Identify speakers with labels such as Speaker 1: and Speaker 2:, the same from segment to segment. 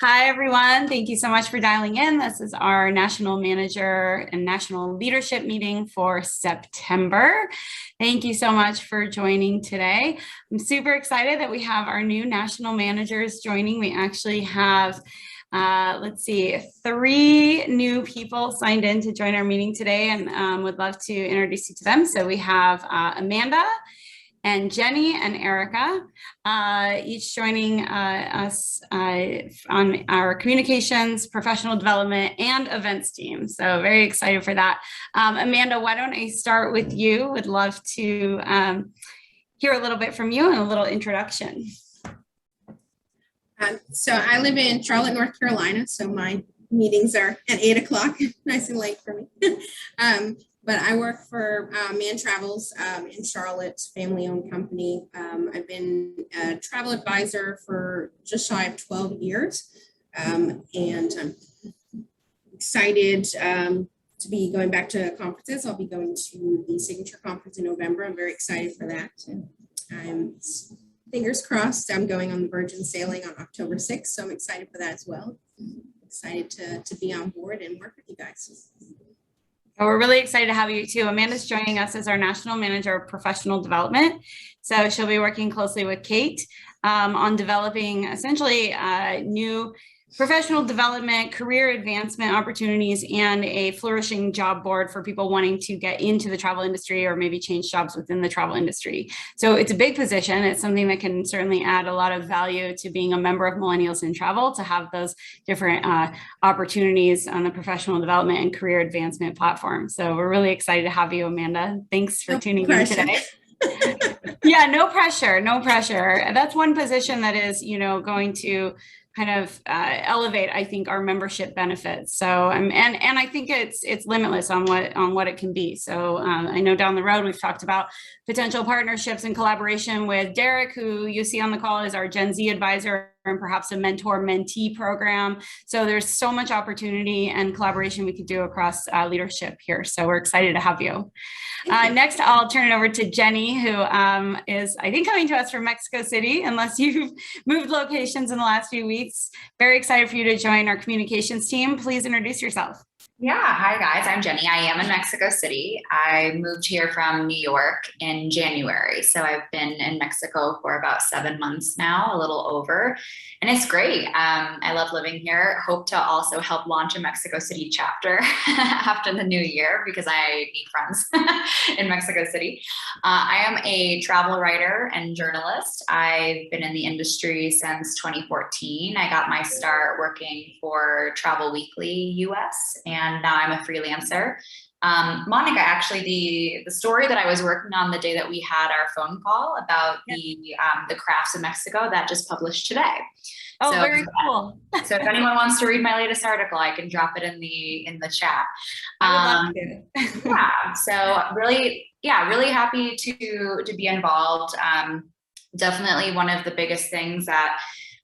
Speaker 1: Hi, everyone. Thank you so much for dialing in. This is our national manager and national leadership meeting for September. Thank you so much for joining today. I'm super excited that we have our new national managers joining. We actually have three new people signed in to join our meeting today, and would love to introduce you to them. So we have Amanda and Jenny and Erica, each joining us on our communications, professional development, and events team. So very excited for that. Amanda, why don't I start with you? Would love to hear a little bit from you and a little introduction.
Speaker 2: So I live in Charlotte, North Carolina, so my meetings are at 8 o'clock, nice and late for me. But I work for Man Travels in Charlotte, family-owned company. I've been a travel advisor for just shy of 12 years, and I'm excited to be going back to conferences. I'll be going to the Signature Conference in November. I'm very excited for that. And I'm fingers crossed, I'm going on the Virgin sailing on October 6th, so I'm excited for that as well. Excited to be on board and work with you guys.
Speaker 1: We're really excited to have you too. Amanda's joining us as our National Manager of Professional Development. So she'll be working closely with Kate on developing essentially new professional development, career advancement opportunities, and a flourishing job board for people wanting to get into the travel industry or maybe change jobs within the travel industry. So it's a big position. It's something that can certainly add a lot of value to being a member of Millennials in Travel, to have those different opportunities on the professional development and career advancement platform. So we're really excited to have you, Amanda. Thanks for tuning in today. Yeah, no pressure, no pressure. That's one position that is, going to kind of elevate, I think, our membership benefits. So and I think it's limitless on what it can be. So I know down the road we've talked about potential partnerships and collaboration with Derek, who you see on the call is our Gen Z advisor, and perhaps a mentor-mentee program. So there's so much opportunity and collaboration we could do across leadership here. So we're excited to have you. Next, I'll turn it over to Jenny, who is, I think, coming to us from Mexico City, unless you've moved locations in the last few weeks. Very excited for you to join our communications team. Please introduce yourself.
Speaker 3: Yeah, hi guys, I'm Jenny. I am in Mexico City. I moved here from New York in January. So I've been in Mexico for about 7 months now, a little over, and it's great. I love living here. Hope to also help launch a Mexico City chapter after the new year, because I need friends in Mexico City. I am a travel writer and journalist. I've been in the industry since 2014. I got my start working for Travel Weekly US, and now I'm a freelancer. Monica, actually, the story that I was working on the day that we had our phone call about the crafts of Mexico, that just published today.
Speaker 1: Oh, so, very cool.
Speaker 3: So if anyone wants to read my latest article, I can drop it in the chat.
Speaker 1: I would love to.
Speaker 3: Yeah. So really happy to be involved. Definitely one of the biggest things that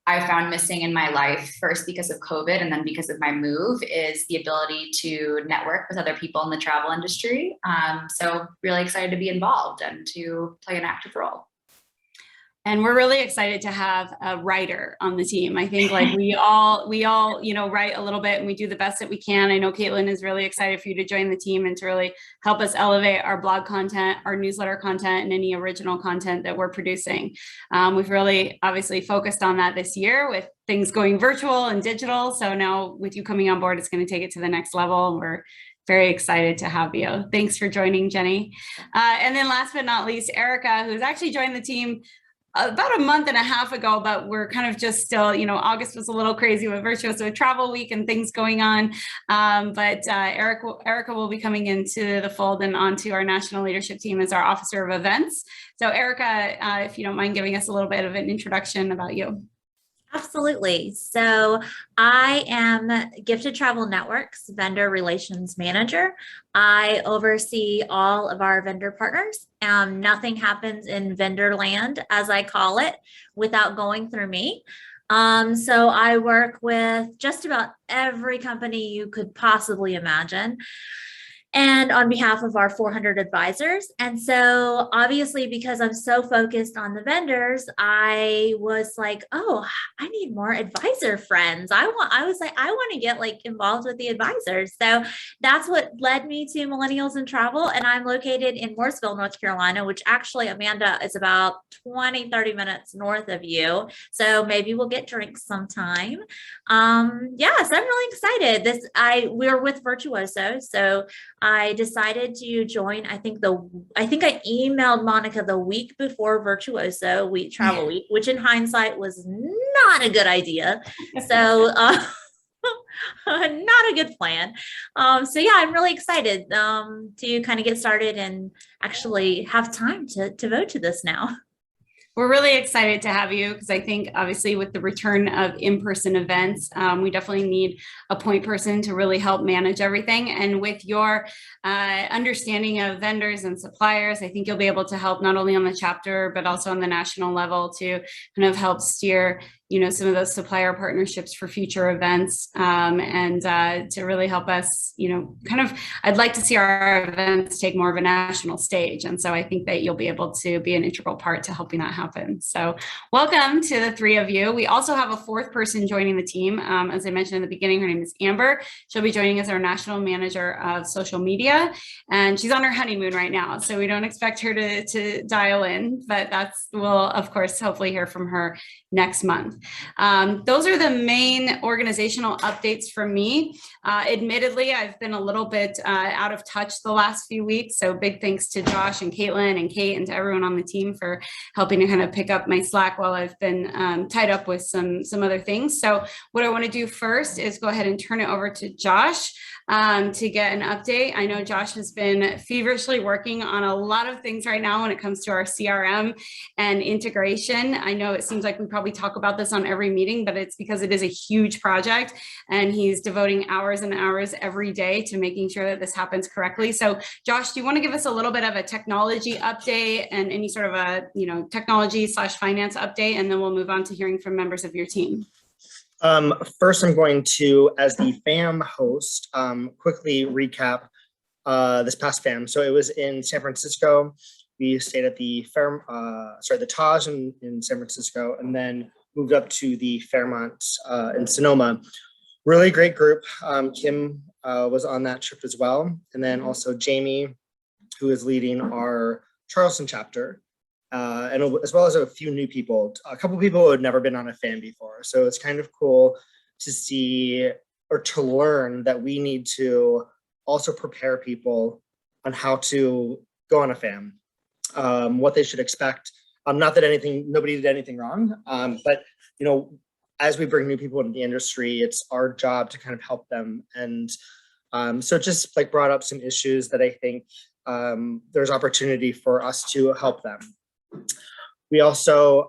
Speaker 3: I found missing in my life, first because of COVID and then because of my move, is the ability to network with other people in the travel industry. So really excited to be involved and to play an active role.
Speaker 1: And we're really excited to have a writer on the team. I think we all, write a little bit and we do the best that we can. I know Caitlin is really excited for you to join the team and to really help us elevate our blog content, our newsletter content, and any original content that we're producing. We've really obviously focused on that this year with things going virtual and digital. So now with you coming on board, it's going to take it to the next level. We're very excited to have you. Thanks for joining, Jenny. And then last but not least, Erica, who's actually joined the team about a month and a half ago, but we're kind of just still, August was a little crazy with Virtuoso Travel Week and things going on. But Erica will be coming into the fold and onto our national leadership team as our Officer of Events. So Erica, if you don't mind giving us a little bit of an introduction about you.
Speaker 4: Absolutely. So I am Gifted Travel Network's Vendor Relations Manager. I oversee all of our vendor partners. Nothing happens in vendor land, as I call it, without going through me. So I work with just about every company you could possibly imagine. and on behalf of our 400 advisors. And so obviously, because I'm so focused on the vendors, I was like, oh, I need more advisor friends. I was like, I want to get like involved with the advisors. So that's what led me to Millennials in Travel. And I'm located in Mooresville, North Carolina, which actually, Amanda, is about 20-30 minutes north of you. So maybe we'll get drinks sometime. So I'm really excited. We're with Virtuoso. So I decided to join. I think I emailed Monica the week before Virtuoso Travel Week, which in hindsight was not a good idea. So not a good plan. I'm really excited to kind of get started and actually have time to vote to this now.
Speaker 1: We're really excited to have you because I think obviously with the return of in-person events, we definitely need a point person to really help manage everything. And with your understanding of vendors and suppliers, I think you'll be able to help not only on the chapter, but also on the national level to kind of help steer some of those supplier partnerships for future events and to really help us, I'd like to see our events take more of a national stage. And so I think that you'll be able to be an integral part to helping that happen. So welcome to the three of you. We also have a fourth person joining the team. As I mentioned in the beginning, her name is Amber. She'll be joining as our national manager of social media. And she's on her honeymoon right now. So we don't expect her to dial in, but we'll of course, hopefully hear from her next month. Those are the main organizational updates from me. Admittedly, I've been a little bit out of touch the last few weeks. So big thanks to Josh and Caitlin and Kate and to everyone on the team for helping to kind of pick up my slack while I've been tied up with some other things. So what I want to do first is go ahead and turn it over to Josh to get an update. I know Josh has been feverishly working on a lot of things right now when it comes to our CRM and integration. I know it seems like we probably talk about this on every meeting, but it's because it is a huge project and he's devoting hours and hours every day to making sure that this happens correctly. So Josh, do you want to give us a little bit of a technology update and any sort of a technology/finance update, and then we'll move on to hearing from members of your team?
Speaker 5: First, I'm going to, as the FAM host, quickly recap this past FAM. So it was in San Francisco. We stayed at the the Taj in San Francisco, and then moved up to the Fairmont in Sonoma. Really great group. Kim was on that trip as well, and then also Jamie, who is leading our Charleston chapter. And as well as a few new people, a couple people who had never been on a FAM before. So it's kind of cool to see or to learn that we need to also prepare people on how to go on a FAM, what they should expect. Not that nobody did anything wrong, but as we bring new people into the industry, it's our job to kind of help them. And so it just brought up some issues that I think there's opportunity for us to help them. We also,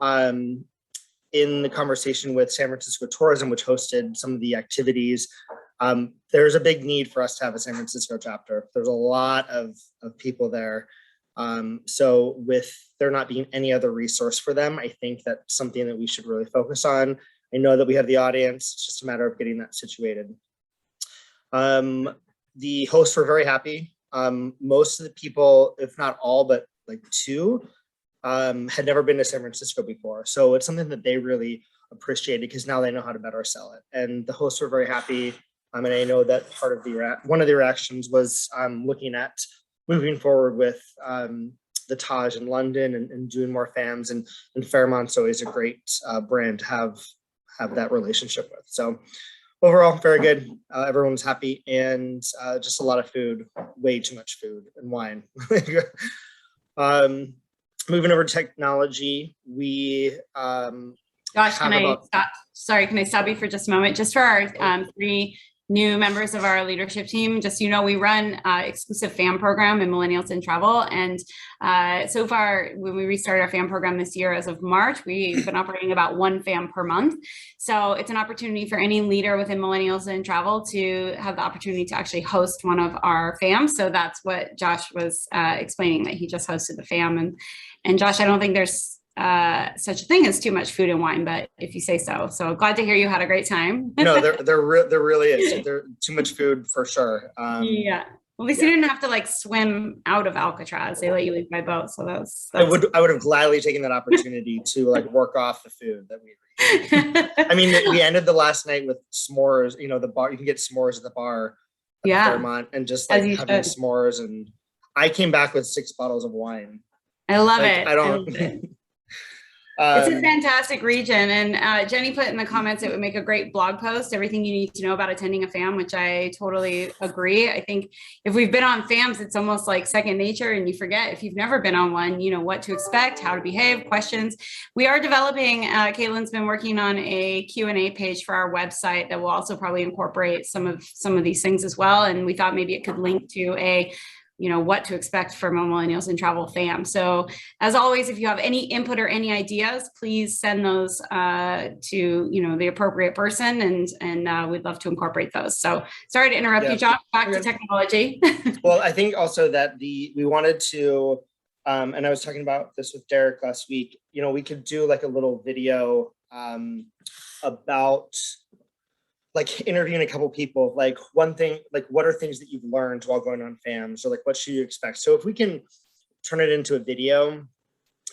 Speaker 5: in the conversation with San Francisco Tourism, which hosted some of the activities, there's a big need for us to have a San Francisco chapter. There's a lot of people there. So with there not being any other resource for them, I think that's something that we should really focus on. I know that we have the audience. It's just a matter of getting that situated. The hosts were very happy. Most of the people, if not all, but two, had never been to San Francisco before. So it's something that they really appreciated because now they know how to better sell it. And the hosts were very happy. And I know that one of the reactions was looking at moving forward with the Taj in London and doing more FAMs, and Fairmont's always a great brand to have that relationship with. So overall, very good. Everyone's happy, and just a lot of food, way too much food and wine. Moving over to technology, we
Speaker 1: Josh, can I stop you for just a moment? Just for our three new members of our leadership team, just we run exclusive FAM program in Millennials in Travel, and so far when we restarted our FAM program this year, as of March, we've been operating about one FAM per month. So it's an opportunity for any leader within Millennials in Travel to have the opportunity to actually host one of our FAMs. So that's what Josh was explaining, that he just hosted the FAM. And Josh, I don't think there's such a thing as too much food and wine, but if you say so. So glad to hear you had a great time.
Speaker 5: No, there really is. There too much food for sure.
Speaker 1: Yeah. Well, at least you didn't have to like swim out of Alcatraz. They let you leave by boat. So that's
Speaker 5: I would have gladly taken that opportunity to like work off the food that we ate. I mean, we ended the last night with s'mores, you know, the bar, you can get s'mores at the bar at
Speaker 1: Yeah.
Speaker 5: Fairmont, and just like
Speaker 1: As you
Speaker 5: having
Speaker 1: should.
Speaker 5: s'mores. And I came back with 6 bottles of wine.
Speaker 1: I love
Speaker 5: Like,
Speaker 1: it.
Speaker 5: I don't.
Speaker 1: love it. It's a
Speaker 5: Um,
Speaker 1: fantastic region. And Jenny put in the comments it would make a great blog post, everything you need to know about attending a FAM, which I totally agree. I think if we've been on FAMs, it's almost like second nature, and you forget if you've never been on one, you know, what to expect, how to behave, questions. We are developing, Caitlin's been working on a Q&A page for our website that will also probably incorporate some of these things as well. And we thought maybe it could link to a, you know, what to expect from a Millennials in Travel FAM. So as always, if you have any input or any ideas, please send those to, you know, the appropriate person, and we'd love to incorporate those. So sorry to interrupt
Speaker 5: Yeah.
Speaker 1: you, Josh, back to
Speaker 5: Okay.
Speaker 1: technology.
Speaker 5: Well, I think also that we wanted to, and I was talking about this with Derek last week, you know, we could do like a little video about like interviewing a couple people, like one thing, like what are things that you've learned while going on FAMs, or like what should you expect? So if we can turn it into a video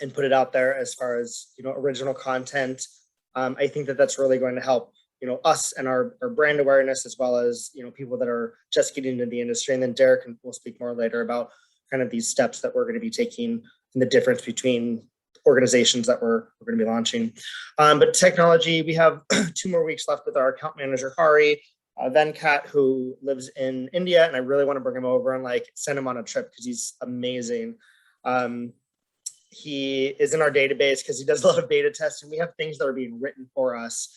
Speaker 5: and put it out there as far as, you know, original content, I think that that's really going to help, you know, us and our brand awareness, as well as, you know, people that are just getting into the industry. And then Derek will speak more later about kind of these steps that we're going to be taking and the difference between organizations that we're going to be launching. But technology, we have 2 more weeks left with our account manager, Hari Venkat, who lives in India. And I really want to bring him over and like send him on a trip because he's amazing. He is in our database because he does a lot of beta testing. We have things that are being written for us.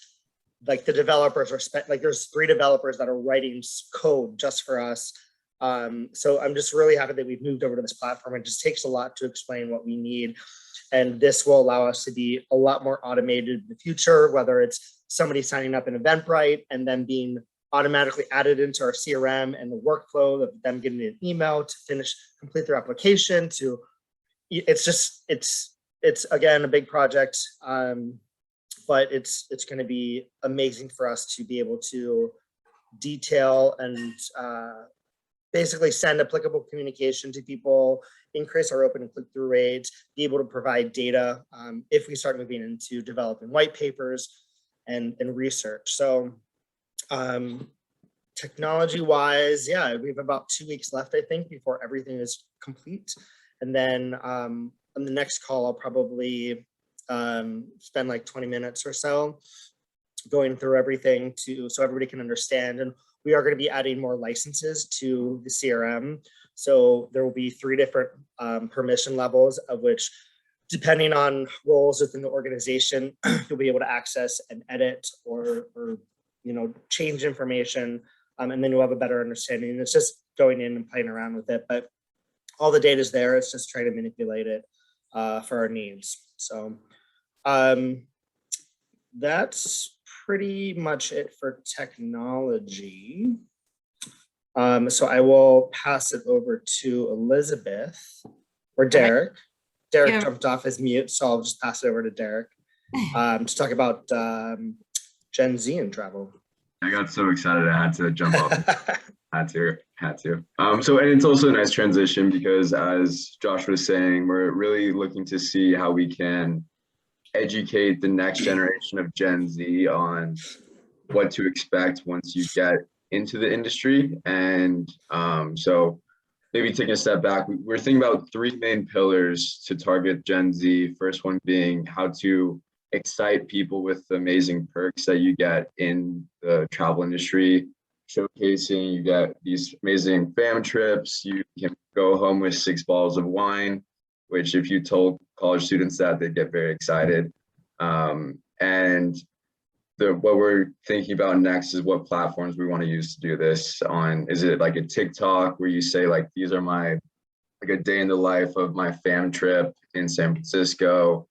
Speaker 5: Like the developers are like there's 3 developers that are writing code just for us. So I'm just really happy that we've moved over to this platform. It just takes a lot to explain what we need. And this will allow us to be a lot more automated in the future, whether it's somebody signing up in Eventbrite and then being automatically added into our CRM and the workflow of them getting an email to complete their application to, it's again, a big project. But it's going to be amazing for us to be able to detail and basically send applicable communication to people, increase our open and click-through rates, be able to provide data if we start moving into developing white papers and research. So technology-wise, yeah, we have about 2 weeks left, I think, before everything is complete. And then on the next call, I'll probably spend like 20 minutes or so going through everything so everybody can understand. And we are going to be adding more licenses to the CRM. So there will be 3 different permission levels, of which, depending on roles within the organization, you'll be able to access and edit or you know, change information, and then you'll have a better understanding. It's just going in and playing around with it, but all the data is there. It's just trying to manipulate it for our needs. So that's pretty much it for technology. So I will pass it over to Elizabeth or Derek. Derek jumped off his mute, so I'll just pass it over to Derek to talk about Gen Z and travel.
Speaker 6: I got so excited I had to jump off. Had to. So, and it's also a nice transition because, as Josh was saying, we're really looking to see how we can educate the next generation of Gen Z on what to expect once you get into the industry. And so maybe taking a step back, we're thinking about 3 main pillars to target Gen Z. First one being how to excite people with the amazing perks that you get in the travel industry, showcasing, you get these amazing fam trips, you can go home with 6 bottles of wine, which if you told college students that, they'd get very excited. And what we're thinking about next is what platforms we want to use to do this on. Is it like a TikTok where you say like, these are like a day in the life of my fam trip in San Francisco?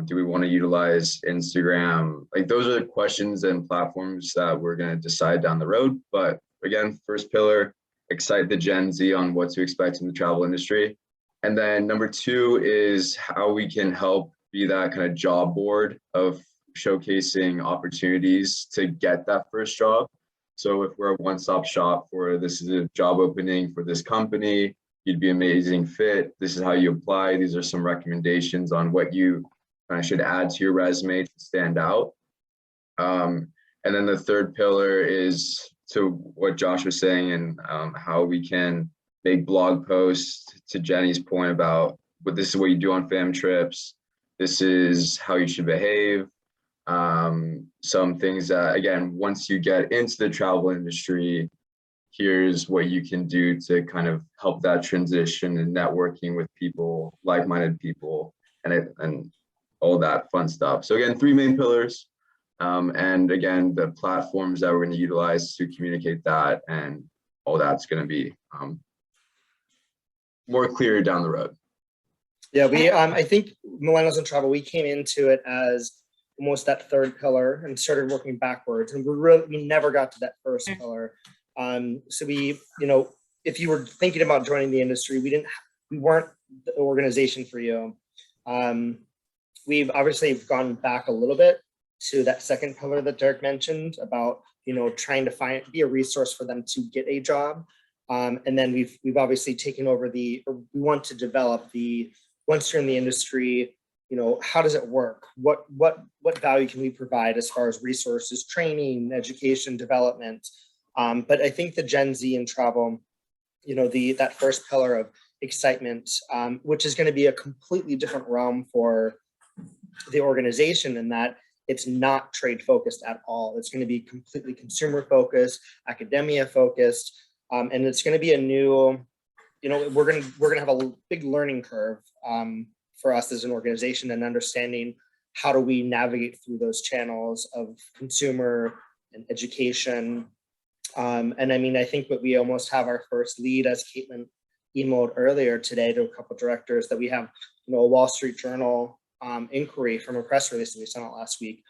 Speaker 6: Do we want to utilize Instagram? Like those are the questions and platforms that we're going to decide down the road. But again, first pillar, excite the Gen Z on what to expect in the travel industry. And then number 2 is how we can help be that kind of job board of showcasing opportunities to get that first job. So if we're a one-stop shop for this is a job opening for this company, you'd be an amazing fit. This is how you apply. These are some recommendations on what you should add to your resume to stand out. And then the third pillar is to what Josh was saying and how we can make blog posts, to Jenny's point about this is what you do on fam trips. This is how you should behave. Some things that, again, once you get into the travel industry, here's what you can do to kind of help that transition and networking with people, like-minded people, and all that fun stuff. So again, 3 main pillars. And again, the platforms that we're going to utilize to communicate that, and all that's going to be more clear down the road.
Speaker 5: Yeah, we I think Millennials in Travel, we came into it as almost that third pillar and started working backwards, and we never got to that first pillar. So we, if you were thinking about joining the industry, we weren't the organization for you. We've obviously gone back a little bit to that second pillar that Derek mentioned about, trying to be a resource for them to get a job. And then we've obviously taken over we want to develop once you're in the industry, how does it work? What value can we provide as far as resources, training, education, development? But I think the Gen Z in travel, that first pillar of excitement, which is going to be a completely different realm for the organization, in that it's not trade focused at all. It's going to be completely consumer focused, academia focused, and it's going to be a new, we're going to have a big learning curve for us as an organization, and understanding how do we navigate through those channels of consumer and education. And I mean, I think that we almost have our first lead, as Caitlin emailed earlier today to a couple of directors, that we have, a Wall Street Journal inquiry from a press release that we sent out last week,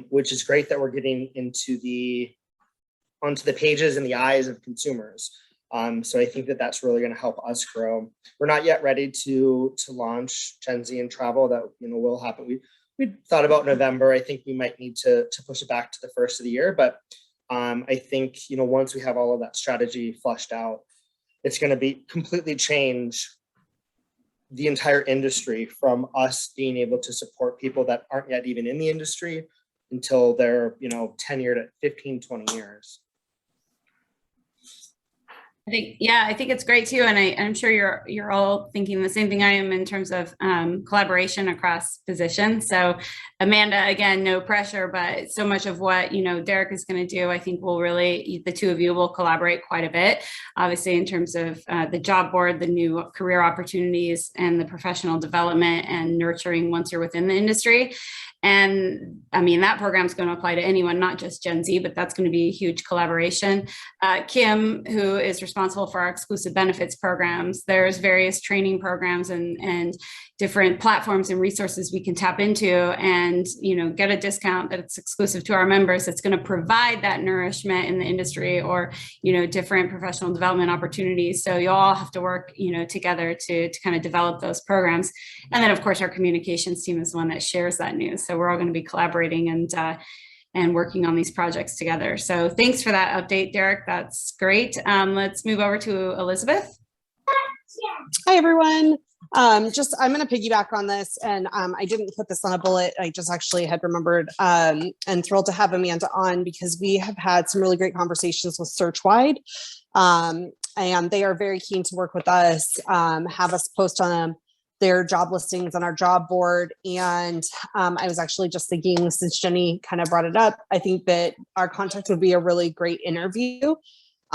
Speaker 5: which is great that we're getting onto the pages and the eyes of consumers. So I think that that's really going to help us grow. We're not yet ready to launch Gen Z in Travel. That will happen. We thought about November. I think we might need to push it back to the first of the year, but I think once we have all of that strategy fleshed out, it's going to be completely change the entire industry, from us being able to support people that aren't yet even in the industry until they're tenured at 15, 20 years.
Speaker 1: I think it's great too, and I'm sure you're all thinking the same thing I am in terms of collaboration across positions. So Amanda, again, no pressure, but so much of what Derek is going to do, I think the two of you will collaborate quite a bit. Obviously, in terms of the job board, the new career opportunities, and the professional development and nurturing once you're within the industry. And I mean, that program is going to apply to anyone, not just Gen Z, but that's going to be a huge collaboration. Kim, who is responsible for our exclusive benefits programs, there's various training programs and different platforms and resources we can tap into and, get a discount that's exclusive to our members. That's going to provide that nourishment in the industry, or, different professional development opportunities. So you all have to work, together to kind of develop those programs. And then of course, our communications team is the one that shares that news. So we're all going to be collaborating and working on these projects together. So thanks for that update, Derek. That's great. Let's move over to Elizabeth.
Speaker 7: Hi, everyone. I'm going to piggyback on this, and I didn't put this on a bullet. I just actually had remembered, and thrilled to have Amanda on, because we have had some really great conversations with Searchwide, and they are very keen to work with us, have us post on their job listings on our job board. And I was actually just thinking, since Jenny kind of brought it up, I think that our contact would be a really great interview,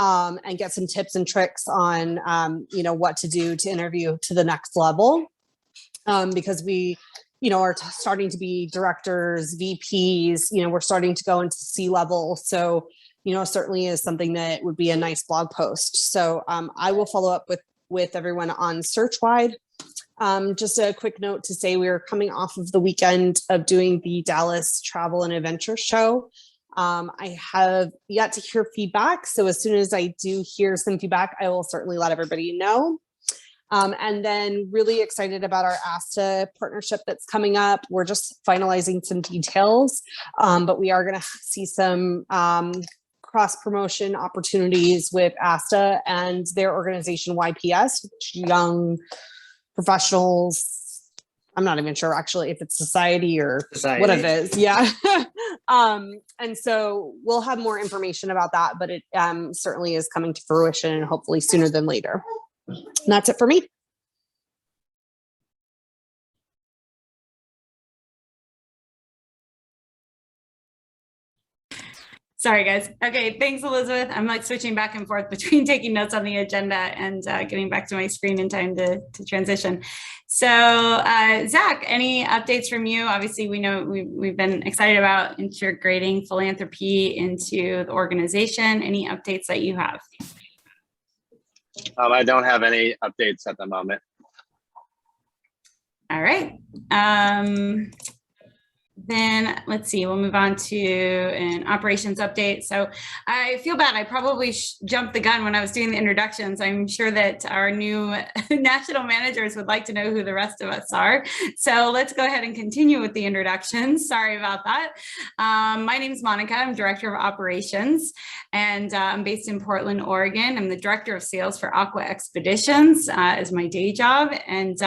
Speaker 7: and get some tips and tricks on, what to do to interview to the next level. Because we, are starting to be directors, VPs, we're starting to go into C-level. So, certainly is something that would be a nice blog post. So I will follow up with everyone on Searchwide. Just a quick note to say, we are coming off of the weekend of doing the Dallas Travel and Adventure Show. I have yet to hear feedback. So as soon as I do hear some feedback, I will certainly let everybody know. And then really excited about our ASTA partnership that's coming up. We're just finalizing some details, but we are going to see some cross promotion opportunities with ASTA and their organization YPS, which Young Professionals. I'm not even sure actually if it's society or what it is. Yeah. And so we'll have more information about that, but it certainly is coming to fruition and hopefully sooner than later. And that's it for me.
Speaker 1: Sorry, guys. Okay, thanks, Elizabeth. I'm like switching back and forth between taking notes on the agenda and getting back to my screen in time to transition. So, Zach, any updates from you? Obviously, we know we've been excited about integrating philanthropy into the organization. Any updates that you have?
Speaker 8: I don't have any updates at the moment.
Speaker 1: All right. Then let's see, we'll move on to an operations update. So I feel bad. I probably jumped the gun when I was doing the introductions. I'm sure that our new national managers would like to know who the rest of us are. So let's go ahead and continue with the introductions. Sorry about that. My name is Monica. I'm Director of Operations, and I'm based in Portland, Oregon. I'm the Director of Sales for Aqua Expeditions as my day job, and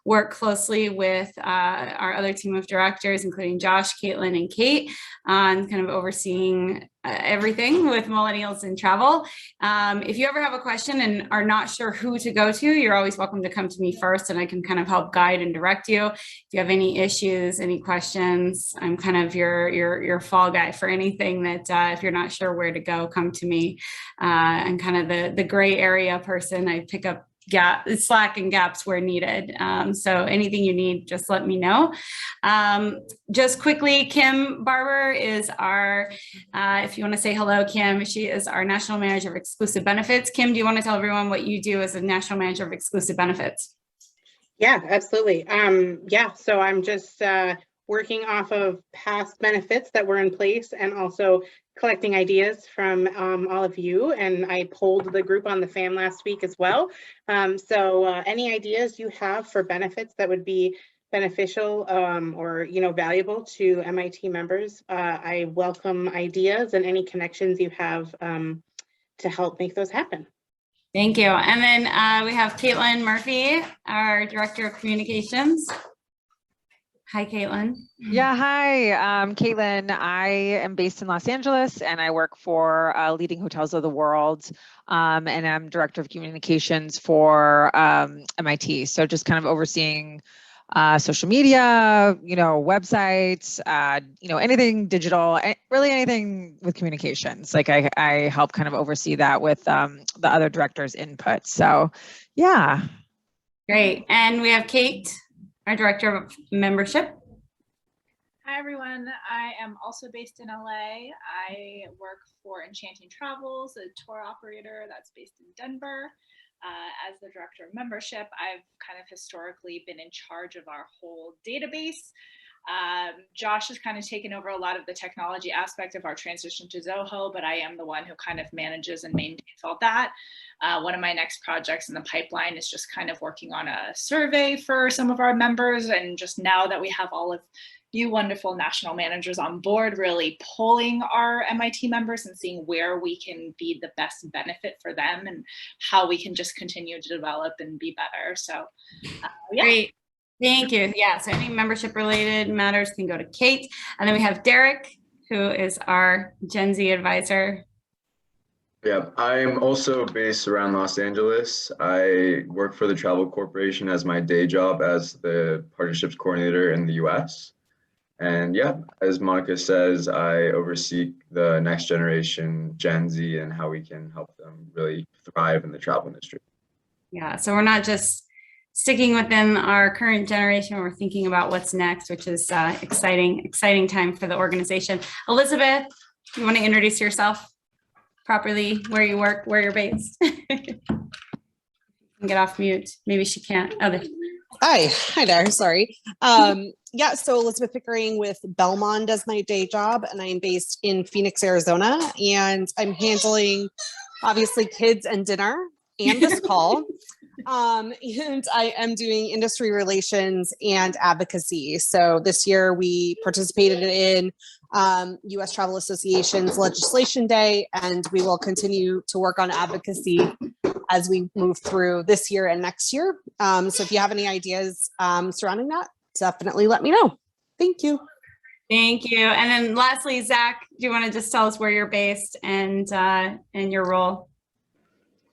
Speaker 1: work closely with our other team of directors, including Josh, Caitlin, and Kate, on kind of overseeing everything with millennials in travel. If you ever have a question and are not sure who to go to, you're always welcome to come to me first, and I can kind of help guide and direct you. If you have any issues, any questions, I'm kind of your fall guy for anything that if you're not sure where to go, come to me. I'm kind of the gray area person. I pick up slack and gaps where needed. So anything you need, just let me know. Just quickly, Kim Barber is our, if you want to say hello, Kim, she is our National Manager of Exclusive Benefits. Kim, do you want to tell everyone what you do as a National Manager of Exclusive Benefits?
Speaker 9: Yeah, absolutely. So I'm just working off of past benefits that were in place and also collecting ideas from all of you. And I polled the group on the FAM last week as well. So any ideas you have for benefits that would be beneficial or valuable to MIT members, I welcome ideas and any connections you have to help make those happen.
Speaker 1: Thank you. And then we have Caitlin Murphy, our Director of Communications. Hi, Caitlin.
Speaker 10: Yeah, hi, I'm Caitlin. I am based in Los Angeles and I work for leading hotels of the world. And I'm Director of Communications for MIT. So just kind of overseeing social media, websites, anything digital, really anything with communications. Like I help kind of oversee that with the other directors' input. So yeah.
Speaker 1: Great. And we have Kate, our Director of Membership.
Speaker 11: Hi, everyone. I am also based in LA. I work for Enchanting Travels, a tour operator that's based in Denver. As the Director of Membership, I've kind of historically been in charge of our whole database. Josh has kind of taken over a lot of the technology aspect of our transition to Zoho, but I am the one who kind of manages and maintains all that. One of my next projects in the pipeline is just kind of working on a survey for some of our members. And just now that we have all of you wonderful national managers on board, really polling our MIT members and seeing where we can be the best benefit for them and how we can just continue to develop and be better. So yeah.
Speaker 1: Great. Thank you. Yeah, so any membership related matters can go to Kate. And then we have Derek, who is our Gen Z advisor.
Speaker 6: Yeah, I'm also based around Los Angeles. I work for the Travel Corporation as my day job as the partnerships coordinator in the US. And yeah, as Monica says, I oversee the next generation Gen Z and how we can help them really thrive in the travel industry.
Speaker 1: Yeah, so we're not just sticking within our current generation, we're thinking about what's next, which is exciting time for the organization. Elizabeth, you want to introduce yourself properly, where you work, where you're based? Get off mute. Maybe she can't.
Speaker 7: Hi there. Sorry. Yeah, so Elizabeth Pickering with Belmond as my day job, and I'm based in Phoenix, Arizona, and I'm handling obviously kids and dinner and this call. And I am doing industry relations and advocacy. So this year we participated in U.S. Travel Association's Legislation Day, and we will continue to work on advocacy as we move through this year and next year. So if you have any ideas surrounding that, definitely let me know. Thank you.
Speaker 1: Thank you. And then lastly, Zach, do you want to just tell us where you're based and your role?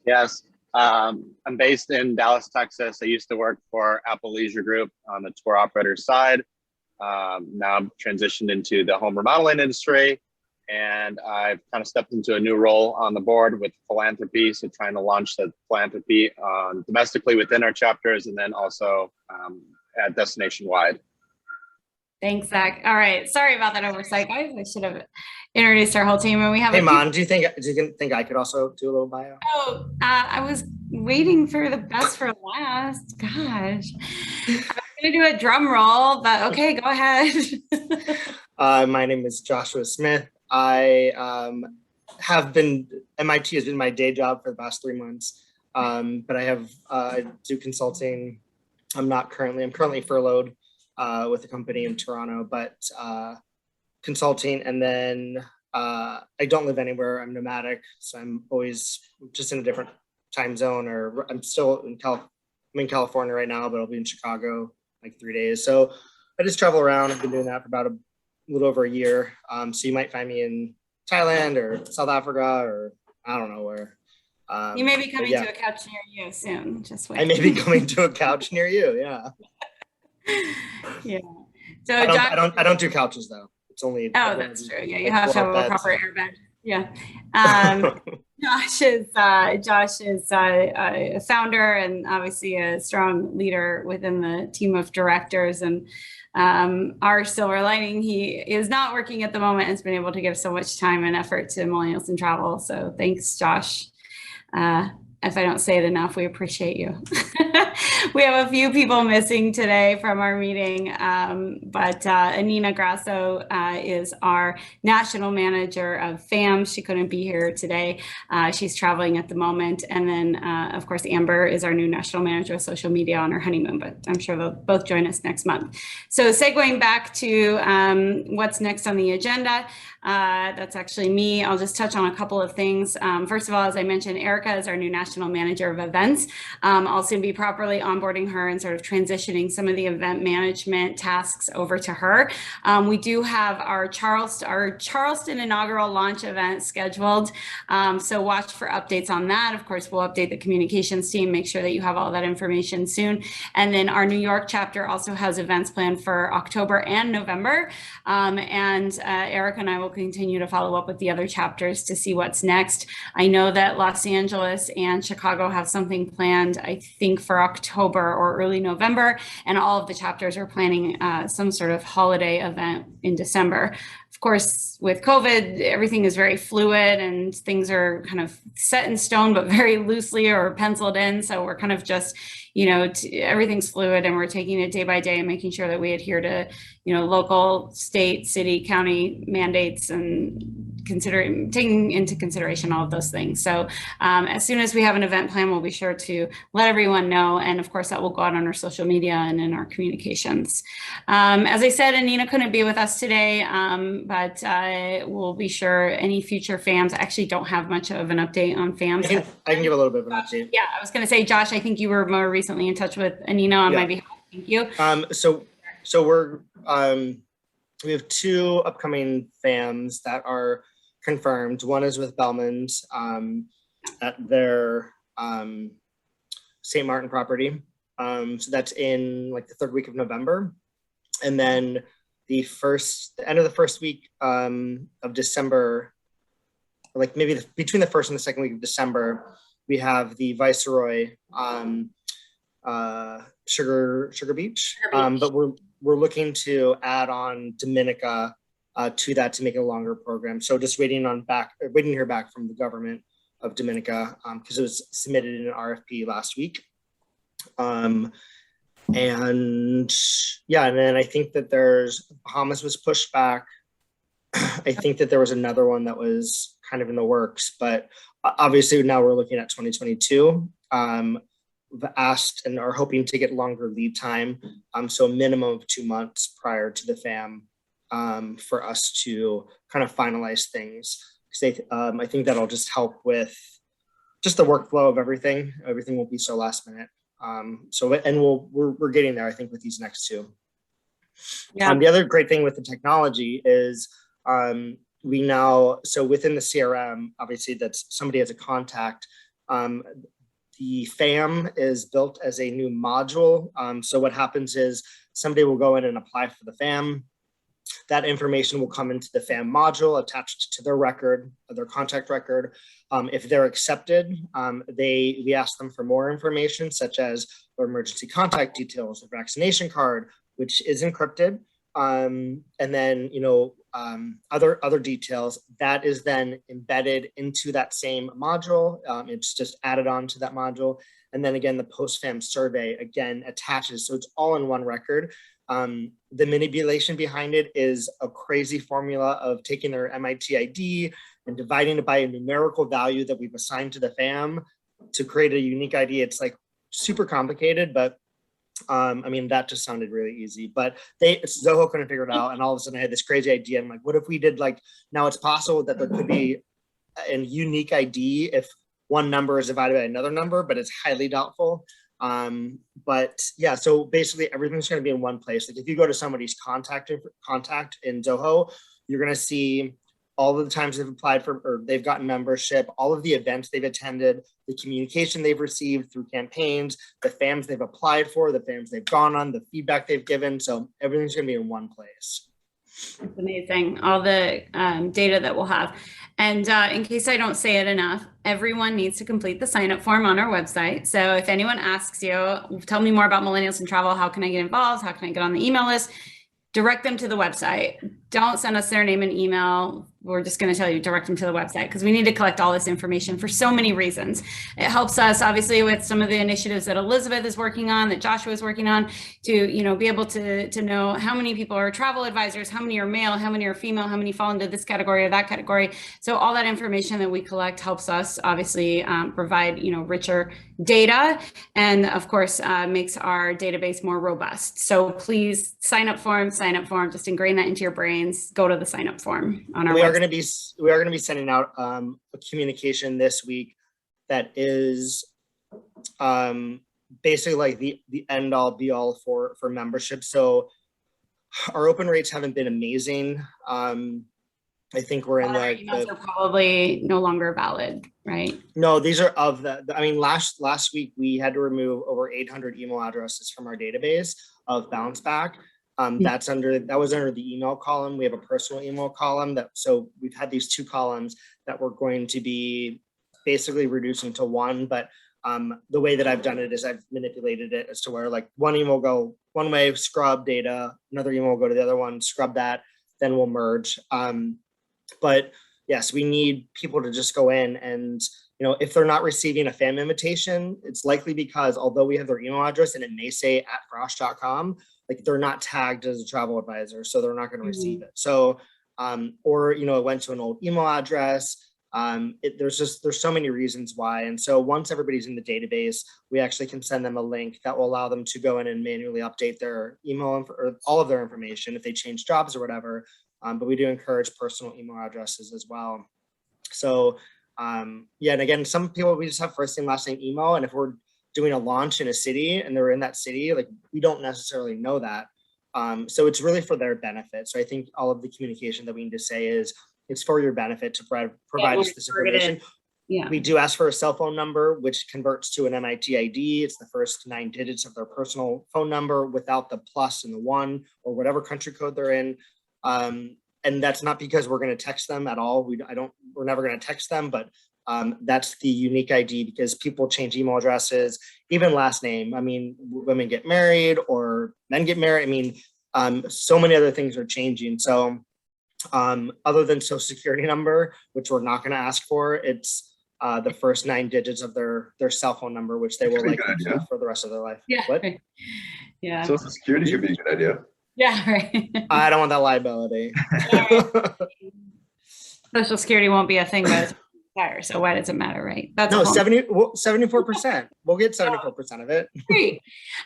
Speaker 8: Yes, I'm based in Dallas, Texas. I used to work for Apple Leisure Group on the tour operator side. Now I'm transitioned into the home remodeling industry, and I've kind of stepped into a new role on the board with philanthropy. So trying to launch the philanthropy domestically within our chapters, and then also at destination wide.
Speaker 1: Thanks, Zach. All right. Sorry about that oversight, guys. I should have introduced our whole team. And we have
Speaker 5: Hey, Mon, do you think I could also do a little bio?
Speaker 1: Oh, I was waiting for the best for last. Gosh, I was gonna do a drum roll, but okay, go ahead.
Speaker 5: My name is Joshua Smith. I have been, MIT has been my day job for the past 3 months, but I do consulting. I'm currently furloughed with a company in Toronto, but consulting, and then I don't live anywhere. I'm nomadic, so I'm always just in a different time zone, or I'm still in I'm in California right now, but I'll be in Chicago like 3 days. So I just travel around. I've been doing that for about a little over a year. So you might find me in Thailand or South Africa, or I don't know where.
Speaker 1: You may be coming to a couch near you soon. Just wait.
Speaker 5: I may be coming to a couch near you. Yeah.
Speaker 1: Yeah. So
Speaker 5: I don't do couches though. It's only.
Speaker 1: Oh, that's true. Yeah, you have to have a proper airbed. Yeah. Josh is a founder and obviously a strong leader within the team of directors. And our silver lining, he is not working at the moment and has been able to give so much time and effort to Millennials in Travel. So thanks, Josh. If I don't say it enough, we appreciate you. We have a few people missing today from our meeting, but Anina Grasso is our national manager of FAM. She couldn't be here today. She's traveling at the moment. And then, of course, Amber is our new national manager of social media on her honeymoon, but I'm sure they'll both join us next month. So segueing back to what's next on the agenda, that's actually me. I'll just touch on a couple of things. First of all, as I mentioned, Erica is our new national manager of events. I'll soon be properly onboarding her and sort of transitioning some of the event management tasks over to her. We do have our Charleston inaugural launch event scheduled. So watch for updates on that. Of course, we'll update the communications team, make sure that you have all that information soon. And then our New York chapter also has events planned for October and November. And Erica and I will continue to follow up with the other chapters to see what's next. I know that Los Angeles and Chicago have something planned, I think, for October or early November, and all of the chapters are planning some sort of holiday event in December. Of course, with COVID, everything is very fluid and things are kind of set in stone, but very loosely or penciled in. So we're kind of just, everything's fluid, and we're taking it day by day and making sure that we adhere to, local, state, city, county mandates, and taking into consideration all of those things. So as soon as we have an event plan, we'll be sure to let everyone know. And of course, that will go out on our social media and in our communications. As I said, Anina couldn't be with us today, but we'll be sure any future FAMs. I actually don't have much of an update on FAMs.
Speaker 5: I can give a little bit of an update.
Speaker 1: Yeah, I was going to say, Josh, I think you were more recently in touch with Anina on my behalf. Thank you.
Speaker 5: So we have 2 upcoming FAMs that are confirmed. One is with Bellman's at their St. Martin property. So that's in like the 3rd week of November. And then the end of the first week of December, like maybe between the 1st and the 2nd week of December, we have the Viceroy Sugar Beach. But we're looking to add on Dominica to that to make it a longer program. So just waiting to hear back from the government of Dominica because it was submitted in an RFP last week. And then I think that Bahamas was pushed back. I think that there was another one that was kind of in the works, but obviously now we're looking at 2022. We've asked and are hoping to get longer lead time. So a minimum of 2 months prior to the FAM for us to kind of finalize things. Because I think that'll just help with just the workflow of everything. Everything won't be so last minute. We're getting there, I think, with these next two.
Speaker 1: Yeah.
Speaker 5: The other great thing with the technology is we now, so within the CRM, obviously that's somebody has a contact. The FAM is built as a new module. So what happens is somebody will go in and apply for the FAM. That information will come into the FAM module attached to their record, their contact record. If they're accepted, we ask them for more information, such as their emergency contact details, their vaccination card, which is encrypted, and then other details that is then embedded into that same module. It's just added on to that module, and then again the post-FAM survey again attaches, so it's all in one record. The manipulation behind it is a crazy formula of taking their MIT ID and dividing it by a numerical value that we've assigned to the FAM to create a unique ID. It's like super complicated, but I mean, that just sounded really easy, but Zoho couldn't figure it out. And all of a sudden I had this crazy idea. I'm like, what if we did now it's possible that there could be a unique ID if one number is divided by another number, but it's highly doubtful. But yeah, so basically everything's going to be in one place. Like if you go to somebody's contact in Zoho, you're going to see all of the times they've applied for, or they've gotten membership, all of the events they've attended, the communication they've received through campaigns, the FAMs they've applied for, the FAMs they've gone on, the feedback they've given. So everything's going to be in one place.
Speaker 1: It's amazing, all the data that we'll have. And in case I don't say it enough, everyone needs to complete the sign up form on our website. So if anyone asks you, tell me more about Millennials in Travel, how can I get involved? How can I get on the email list? Direct them to the website. Don't send us their name and email. We're just going to tell you, direct them to the website, because we need to collect all this information for so many reasons. It helps us obviously with some of the initiatives that Elizabeth is working on, that Joshua is working on, to be able to know how many people are travel advisors, how many are male, how many are female, how many fall into this category or that category. So all that information that we collect helps us obviously provide richer data, and of course makes our database more robust. So please sign up form, just ingrain that into your brains. Go to the sign up form on our website.
Speaker 5: We are going to be sending out a communication this week that is basically like the end all be all for membership. So our open rates haven't been amazing. I think we're in like
Speaker 1: emails are probably no longer valid, right?
Speaker 5: No, these are I mean, last week we had to remove over 800 email addresses from our database of bounce back. That was under the email column. We have a personal email column so we've had these two columns that we're going to be basically reducing to one. But the way that I've done it is I've manipulated it as to where like one email will go one way, scrub data, another email will go to the other one, scrub that, then we'll merge. But yes, we need people to just go in and, if they're not receiving a FAM invitation, it's likely because although we have their email address and it may say @frosh.com, like they're not tagged as a travel advisor, so they're not going to receive it. So, or, it went to an old email address. There's so many reasons why. And so once everybody's in the database, we actually can send them a link that will allow them to go in and manually update their email or all of their information if they change jobs or whatever. But we do encourage personal email addresses as well. So yeah, and again, some people, we just have first name, last name, email. And if we're doing a launch in a city and they're in that city, like we don't necessarily know that. So it's really for their benefit. So I think all of the communication that we need to say is it's for your benefit to provide us this information.
Speaker 1: Yeah.
Speaker 5: We do ask for a cell phone number, which converts to an MIT ID. It's the first 9 digits of their personal phone number without the plus and the 1 or whatever country code they're in. And that's not because we're going to text them at all. We're never going to text them, but that's the unique ID because people change email addresses, even last name. I mean, women get married or men get married. I mean, so many other things are changing. So other than social security number, which we're not going to ask for, it's the first 9 digits of their cell phone number, which they will likely keep for the rest of their life.
Speaker 1: Yeah.
Speaker 5: What?
Speaker 1: Yeah.
Speaker 6: Social security could be a good idea.
Speaker 1: Yeah, right.
Speaker 5: I don't want that liability.
Speaker 1: Social security won't be a thing by the time fire, so why does it matter, right? That's
Speaker 5: No,
Speaker 1: a whole
Speaker 5: 74%. We'll get 74% of it.
Speaker 1: great.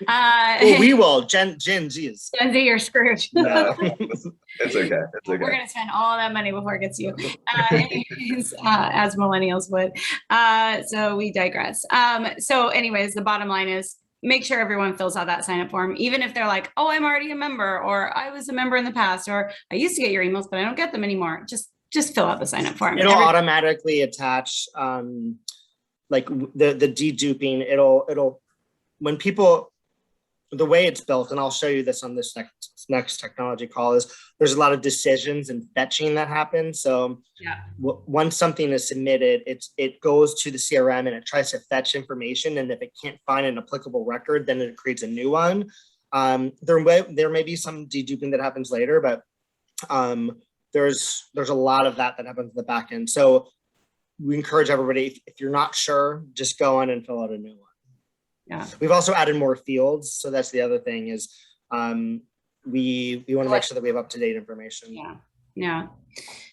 Speaker 5: Well, we will. Gen Z's.
Speaker 1: Gen Z, you're screwed.
Speaker 6: No, it's okay. It's
Speaker 1: We're
Speaker 6: okay.
Speaker 1: gonna spend all that money before it gets you, anyways, as millennials would. So we digress. So anyways, the bottom line is make sure everyone fills out that sign up form, even if they're like, oh, I'm already a member, or I was a member in the past, or I used to get your emails, but I don't get them anymore. Just fill out the sign up form.
Speaker 5: It'll automatically attach like the deduping. It'll when people, the way it's built, and I'll show you this on this next technology call, is there's a lot of decisions and fetching that happens. So once something is submitted, it goes to the CRM and it tries to fetch information. And if it can't find an applicable record, then it creates a new one. There may be some deduping that happens later, but there's a lot of that happens in the back end. So we encourage everybody, if you're not sure, just go in and fill out a new one.
Speaker 1: Yeah.
Speaker 5: We've also added more fields. So that's the other thing is we want to make sure that we have up-to-date information.
Speaker 1: Yeah.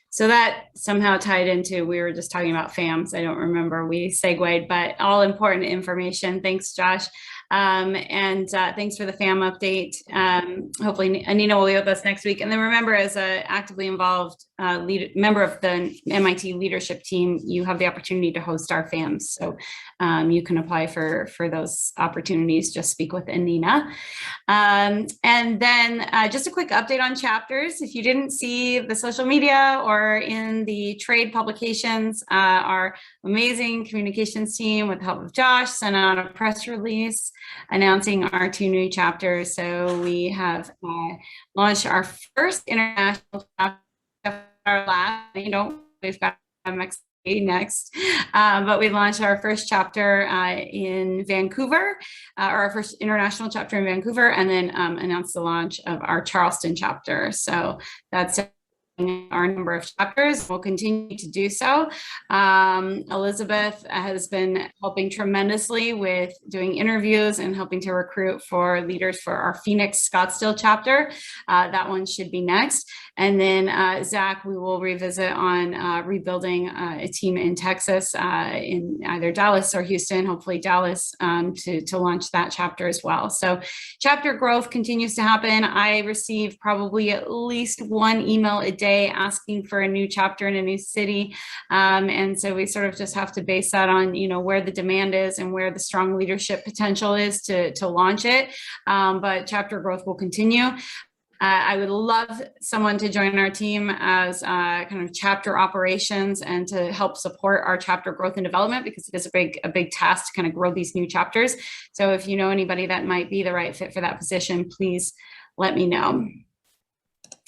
Speaker 1: So that somehow tied into, we were just talking about FAMs. I don't remember, we segued, but all important information. Thanks, Josh. And thanks for the FAM update. Hopefully Anina will be with us next week. And then remember, as an actively involved member of the MIT leadership team, you have the opportunity to host our FAMs. So you can apply for those opportunities. Just speak with Anina. And then just a quick update on chapters. If you didn't see the social media or in the trade publications, our amazing communications team with the help of Josh sent out a press release announcing our 2 new chapters. So we have launched our first international chapter. We've got Mexico next, but we launched our first chapter in Vancouver, or our first international chapter in Vancouver, and then announced the launch of our Charleston chapter. So that's our number of chapters. We'll continue to do so. Elizabeth has been helping tremendously with doing interviews and helping to recruit for leaders for our Phoenix Scottsdale chapter. That one should be next. And then Zach, we will revisit on rebuilding a team in Texas, in either Dallas or Houston, hopefully Dallas, to launch that chapter as well. So chapter growth continues to happen. I receive probably at least 1 email a day asking for a new chapter in a new city. And so we sort of just have to base that on, where the demand is and where the strong leadership potential is to launch it. But chapter growth will continue. I would love someone to join our team as kind of chapter operations and to help support our chapter growth and development, because it is a big task to kind of grow these new chapters. So if you know anybody that might be the right fit for that position, please let me know.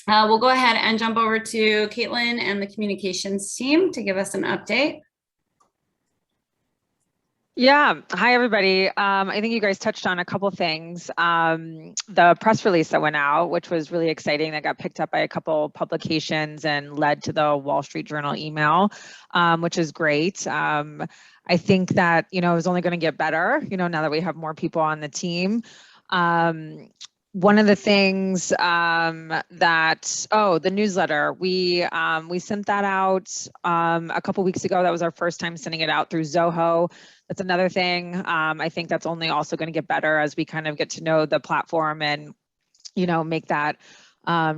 Speaker 1: We'll go ahead and jump over to Caitlin and the communications team to give us an update.
Speaker 10: Yeah. Hi, everybody. I think you guys touched on a couple of things. The press release that went out, which was really exciting, that got picked up by a couple publications and led to the Wall Street Journal email, which is great. I think that, it was only going to get better, now that we have more people on the team. One of the things the newsletter, we sent that out a couple weeks ago. That was our first time sending it out through Zoho. That's another thing. I think that's only also going to get better as we kind of get to know the platform and, make that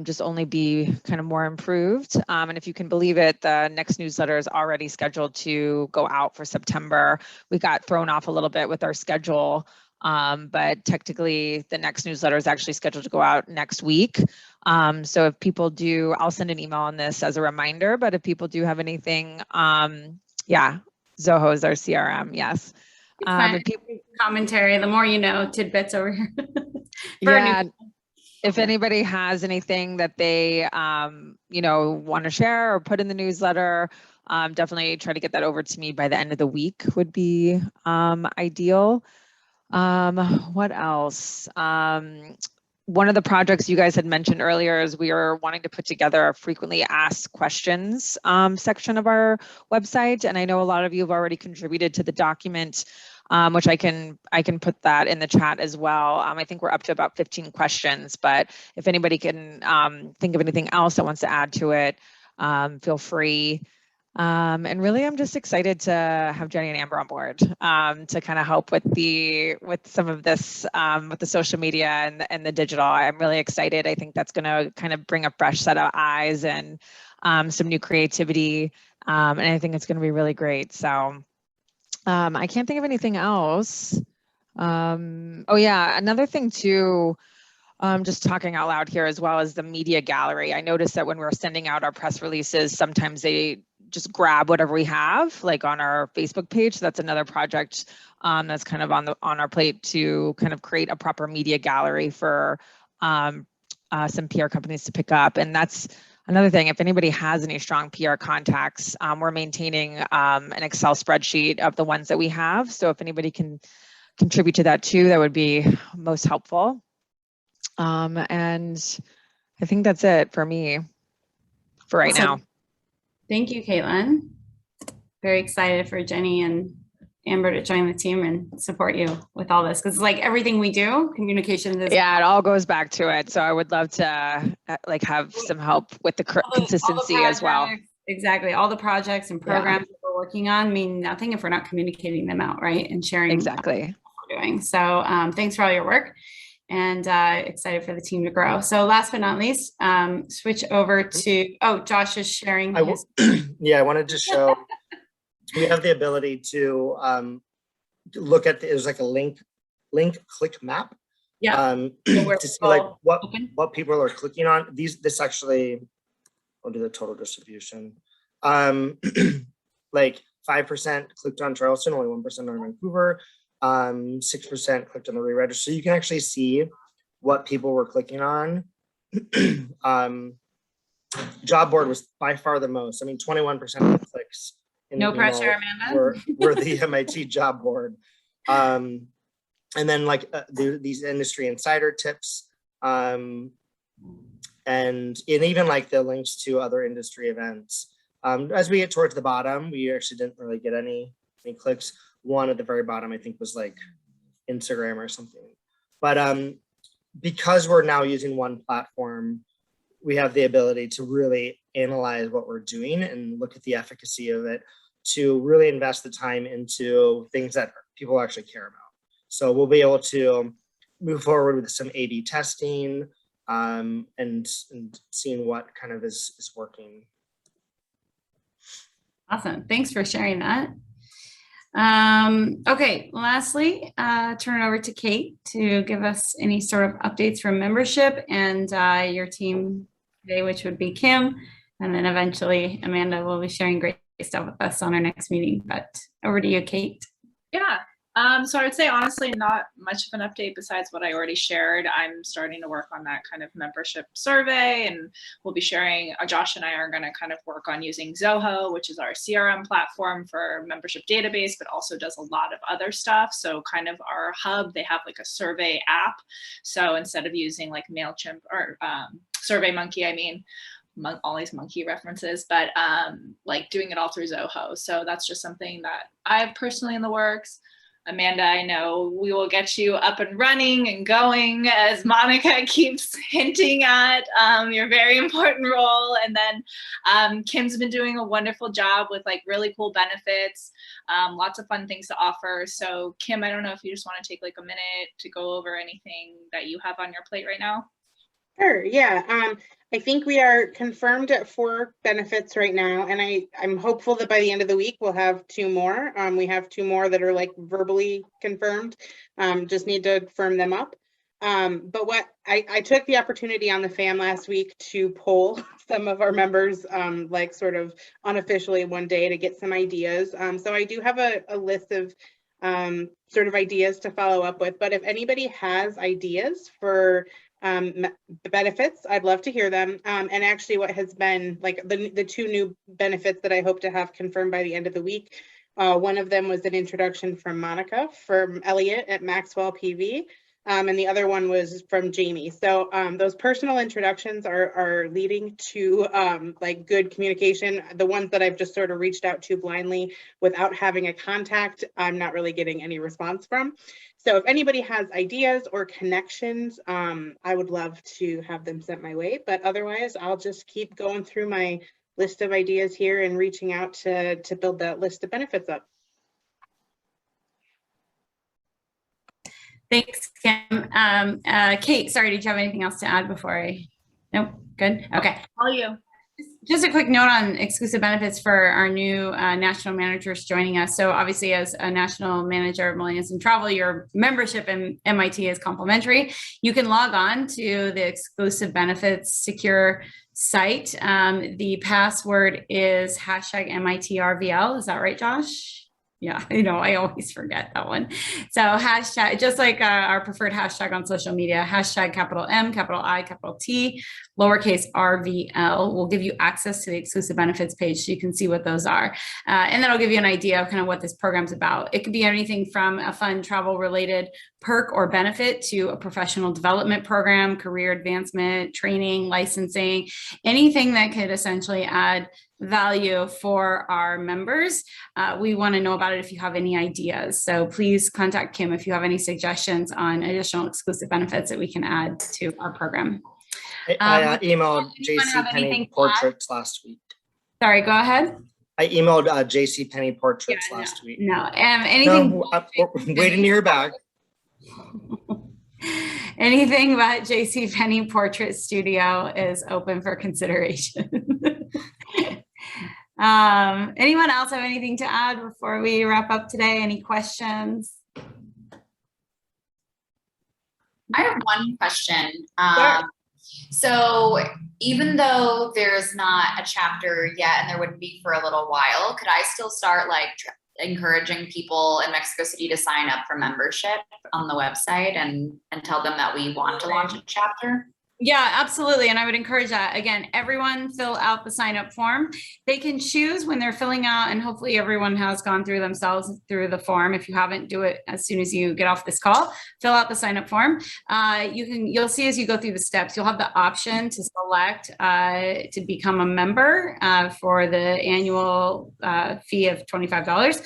Speaker 10: just only be kind of more improved. And if you can believe it, the next newsletter is already scheduled to go out for September. We got thrown off a little bit with our schedule. But technically the next newsletter is actually scheduled to go out next week. So if people do, I'll send an email on this as a reminder, but if people do have anything, Zoho is our CRM. Yes.
Speaker 1: Commentary, the more you know, tidbits over here.
Speaker 10: If anybody has anything that they, want to share or put in the newsletter, definitely try to get that over to me by the end of the week would be ideal. What else? One of the projects you guys had mentioned earlier is we are wanting to put together a frequently asked questions section of our website. And I know a lot of you have already contributed to the document, which I can put that in the chat as well. I think we're up to about 15 questions, but if anybody can think of anything else that wants to add to it, feel free. And really, I'm just excited to have Jenny and Amber on board to kind of help with some of this with the social media and the digital. I'm really excited. I think that's going to kind of bring a fresh set of eyes and some new creativity. And I think it's going to be really great. So I can't think of anything else. Oh yeah, another thing too. Just talking out loud here as well as the media gallery. I noticed that when we're sending out our press releases, sometimes they just grab whatever we have, like on our Facebook page. So that's another project that's kind of on our plate to kind of create a proper media gallery for some PR companies to pick up. And that's another thing. If anybody has any strong PR contacts, we're maintaining an Excel spreadsheet of the ones that we have. So if anybody can contribute to that too, that would be most helpful. And I think that's it for me for right now.
Speaker 1: Thank you, Caitlin. Very excited for Jenny and Amber to join the team and support you with all this, because like everything we do, communication is.
Speaker 10: Yeah, it all goes back to it. So I would love to like have some help with the consistency as well.
Speaker 1: Exactly. All the projects and programs that we're working on mean nothing if we're not communicating them out, right? And sharing
Speaker 10: exactly
Speaker 1: what we're doing. So thanks for all your work. And excited for the team to grow. So last but not least, switch over to, Josh is sharing.
Speaker 5: Yeah, I wanted to show, we have the ability to look at, there's like a link click map.
Speaker 1: Yeah.
Speaker 5: To see like what people are clicking on. This actually, I'll do the total distribution. Like 5% clicked on Charleston, only 1% on Vancouver. 6% clicked on the re-register. So you can actually see what people were clicking on. Job board was by far the most. I mean, 21% of the clicks
Speaker 1: no pressure, Amanda.
Speaker 5: were the MIT job board. And then like these industry insider tips, and even like the links to other industry events. As we get towards the bottom, we actually didn't really get any clicks. One at the very bottom, I think, was like Instagram or something. But because we're now using one platform, we have the ability to really analyze what we're doing and look at the efficacy of it to really invest the time into things that people actually care about. So we'll be able to move forward with some A/B testing and seeing what kind of is working.
Speaker 1: Awesome. Thanks for sharing that. Okay, lastly, turn it over to Kate to give us any sort of updates from membership and your team today, which would be Kim, and then eventually Amanda will be sharing great stuff with us on our next meeting. But over to you, Kate.
Speaker 11: Yeah. So I would say, honestly, not much of an update besides what I already shared. I'm starting to work on that kind of membership survey, and we'll be sharing, Josh and I are going to kind of work on using Zoho, which is our CRM platform for membership database, but also does a lot of other stuff. So kind of our hub, they have like a survey app. So instead of using like MailChimp or SurveyMonkey, I mean, all these monkey references, but like doing it all through Zoho. So that's just something that I have personally in the works. Amanda, I know we will get you up and running and going, as Monica keeps hinting at your very important role. And then Kim's been doing a wonderful job with like really cool benefits, lots of fun things to offer. So Kim, I don't know if you just want to take like a minute to go over anything that you have on your plate right now.
Speaker 9: Sure. Yeah. I think we are confirmed at 4 benefits right now, and I'm hopeful that by the end of the week we'll have 2 more. We have 2 more that are like verbally confirmed. Just need to firm them up. But what I took the opportunity on the FAM last week to poll some of our members, like sort of unofficially one day, to get some ideas. So I do have a list of sort of ideas to follow up with. But if anybody has ideas for the benefits, I'd love to hear them. And actually what has been like the 2 new benefits that I hope to have confirmed by the end of the week. One of them was an introduction from Monica from Elliot at Maxwell PV. And the other one was from Jamie. So those personal introductions are leading to like good communication. The ones that I've just sort of reached out to blindly without having a contact, I'm not really getting any response from. So if anybody has ideas or connections, I would love to have them sent my way. But otherwise, I'll just keep going through my list of ideas here and reaching out to build that list of benefits up.
Speaker 1: Thanks, Kim. Kate, sorry, did you have anything else to add before I? Nope, good. Okay.
Speaker 11: All you.
Speaker 1: Just a quick note on exclusive benefits for our new national managers joining us. So obviously, as a national manager of Millennials in Travel, your membership in MIT is complimentary. You can log on to the exclusive benefits secure site. The password is #MITRVL. Is that right, Josh? Yeah, I always forget that one. So hashtag, just like our preferred hashtag on social media, hashtag capital M, capital I, capital T, lowercase RVL will give you access to the exclusive benefits page so you can see what those are. And then I'll give you an idea of kind of what this program's about. It could be anything from a fun travel related perk or benefit to a professional development program, career advancement, training, licensing, anything that could essentially add value for our members. We want to know about it if you have any ideas. So please contact Kim if you have any suggestions on additional exclusive benefits that we can add to our program.
Speaker 5: I emailed JC Penny portraits last week.
Speaker 1: Sorry, go ahead.
Speaker 5: I emailed JC Penny portraits last week.
Speaker 1: No, anything.
Speaker 5: No, I'm waiting to hear back.
Speaker 1: Anything but JC Penny Portrait Studio is open for consideration. Anyone else have anything to add before we wrap up today? Any questions?
Speaker 3: I have one question.
Speaker 1: Sure.
Speaker 3: So even though there's not a chapter yet and there wouldn't be for a little while, could I still start like encouraging people in Mexico City to sign up for membership on the website and tell them that we want to launch a chapter?
Speaker 1: Yeah, absolutely. And I would encourage that. Again, everyone fill out the sign up form. They can choose when they're filling out, and hopefully everyone has gone through themselves through the form. If you haven't, do it as soon as you get off this call. Fill out the sign up form. You'll see as you go through the steps, you'll have the option to select to become a member for the annual fee of $25.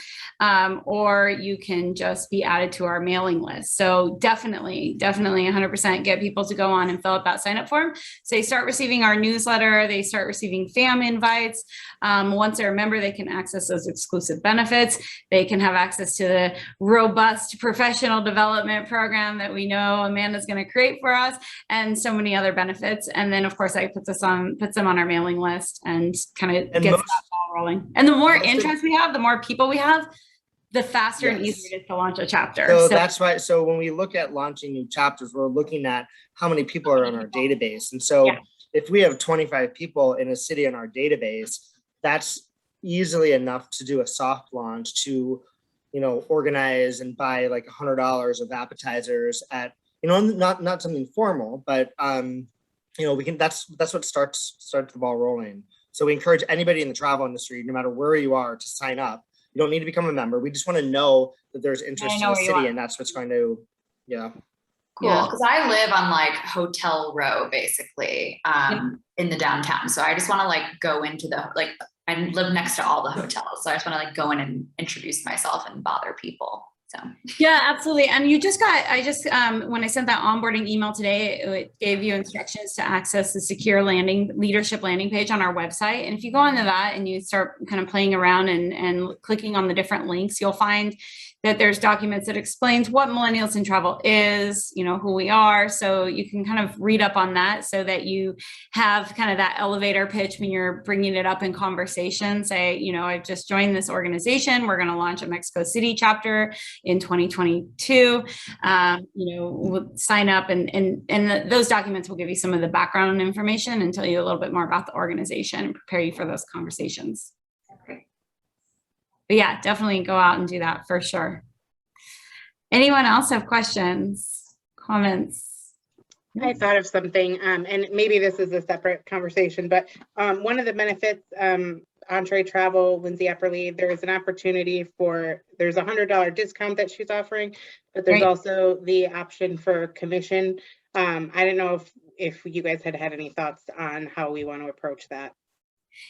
Speaker 1: Or you can just be added to our mailing list. So definitely 100% get people to go on and fill out that sign up form. So they start receiving our newsletter, they start receiving FAM invites. Once they're a member, they can access those exclusive benefits. They can have access to the robust professional development program that we know Amanda's going to create for us, and so many other benefits. And then of course I puts them on our mailing list and kind of gets that ball rolling. And the more interest we have, the more people we have, the faster and easier it is to launch a chapter.
Speaker 5: So that's right. So when we look at launching new chapters, we're looking at how many people are on our database. And so if we have 25 people in a city in our database, that's easily enough to do a soft launch to, organize and buy like $100 of appetizers at, not something formal, but we can, that's what starts the ball rolling. So we encourage anybody in the travel industry, no matter where you are, to sign up. You don't need to become a member. We just want to know that there's interest in the city, and that's what's going to,
Speaker 3: Cool, because I live on like Hotel Row, basically, in the downtown. So I just want to like go into I live next to all the hotels. So I just want to like go in and introduce myself and bother people. So
Speaker 1: yeah, absolutely. And when I sent that onboarding email today, it gave you instructions to access the secure leadership landing page on our website. And if you go into that and you start kind of playing around and clicking on the different links, you'll find that there's documents that explains what Millennials in Travel is, who we are. So you can kind of read up on that so that you have kind of that elevator pitch when you're bringing it up in conversation. Say, I've just joined this organization. We're going to launch a Mexico City chapter in 2022. We'll sign up and those documents will give you some of the background information and tell you a little bit more about the organization and prepare you for those conversations. But yeah, definitely go out and do that for sure. Anyone else have questions, comments?
Speaker 9: I thought of something, and maybe this is a separate conversation, but one of the benefits, Entree Travel, Lindsay Epperly, there is an opportunity there's a $100 discount that she's offering, but there's also the option for commission. I don't know if you guys had any thoughts on how we want to approach that.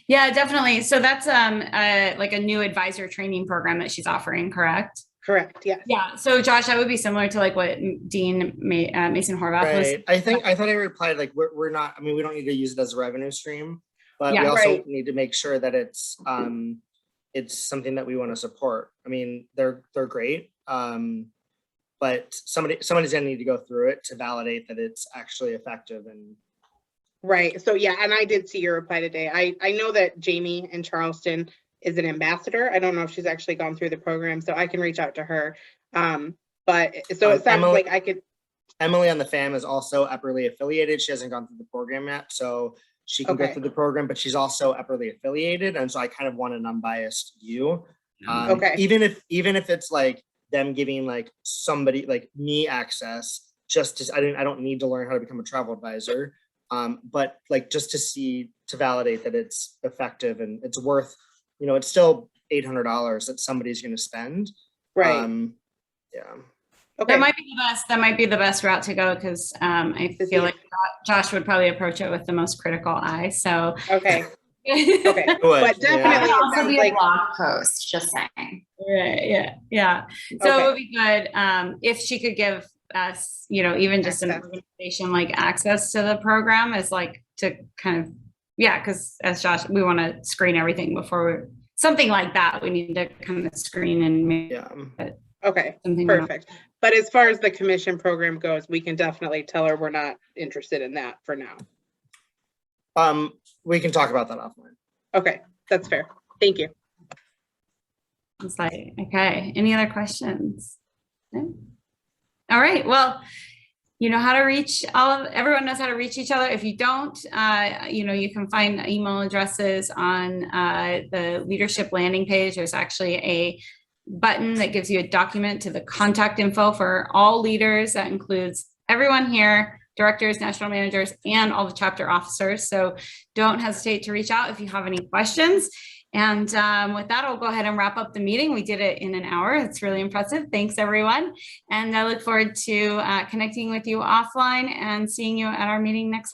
Speaker 1: Yeah, definitely. So that's like a new advisor training program that she's offering, correct?
Speaker 9: Correct. Yes.
Speaker 1: Yeah. So Josh, that would be similar to like what Dean Mason Horvath was.
Speaker 5: I thought I replied like we're not. I mean, we don't need to use it as a revenue stream. but
Speaker 1: Yeah,
Speaker 5: we also
Speaker 9: right.
Speaker 5: need to make sure that it's something that we want to support. I mean, they're great. But somebody's gonna need to go through it to validate that it's actually effective. And
Speaker 9: Right. So yeah, and I did see your reply today. I know that Jamie in Charleston is an ambassador. I don't know if she's actually gone through the program, so I can reach out to her. But so it sounds like I could.
Speaker 5: Emily on the FAM is also Epperly affiliated. She hasn't gone through the program yet, so she can go
Speaker 9: Okay.
Speaker 5: through the program, but she's also Epperly affiliated, and so I kind of want an unbiased view.
Speaker 9: Okay.
Speaker 5: Even if it's like them giving like somebody like me access, just to I don't need to learn how to become a travel advisor, but like just to validate that it's effective and it's worth, it's still $800 that somebody's going to spend.
Speaker 9: Right.
Speaker 5: Yeah.
Speaker 9: Okay.
Speaker 1: That might be the best route to go, because I feel like Josh would probably approach it with the most critical eye. So
Speaker 9: Okay. Okay. But definitely
Speaker 3: That
Speaker 9: it
Speaker 3: could also
Speaker 9: sounds
Speaker 3: be a
Speaker 9: like
Speaker 3: blog post, just saying.
Speaker 1: Right, yeah. So
Speaker 9: Okay.
Speaker 1: it would be good if she could give us, even just an
Speaker 9: Access.
Speaker 1: organization like access to the program, is like to kind of, because as Josh, we want to screen everything before something like that. We need to kind of screen and make
Speaker 9: Okay.
Speaker 1: something
Speaker 9: Perfect. But as far as the commission program goes, we can definitely tell her we're not interested in that for now.
Speaker 5: We can talk about that offline.
Speaker 9: Okay, that's fair. Thank you.
Speaker 1: It's like, okay, any other questions? Okay. All right, well, you know how to reach everyone knows how to reach each other. If you don't, you can find email addresses on the leadership landing page. There's actually a button that gives you a document to the contact info for all leaders. That includes everyone here, directors, national managers, and all the chapter officers. So don't hesitate to reach out if you have any questions. And with that, I'll go ahead and wrap up the meeting. We did it in an hour. It's really impressive. Thanks, everyone. And I look forward to connecting with you offline and seeing you at our meeting next month.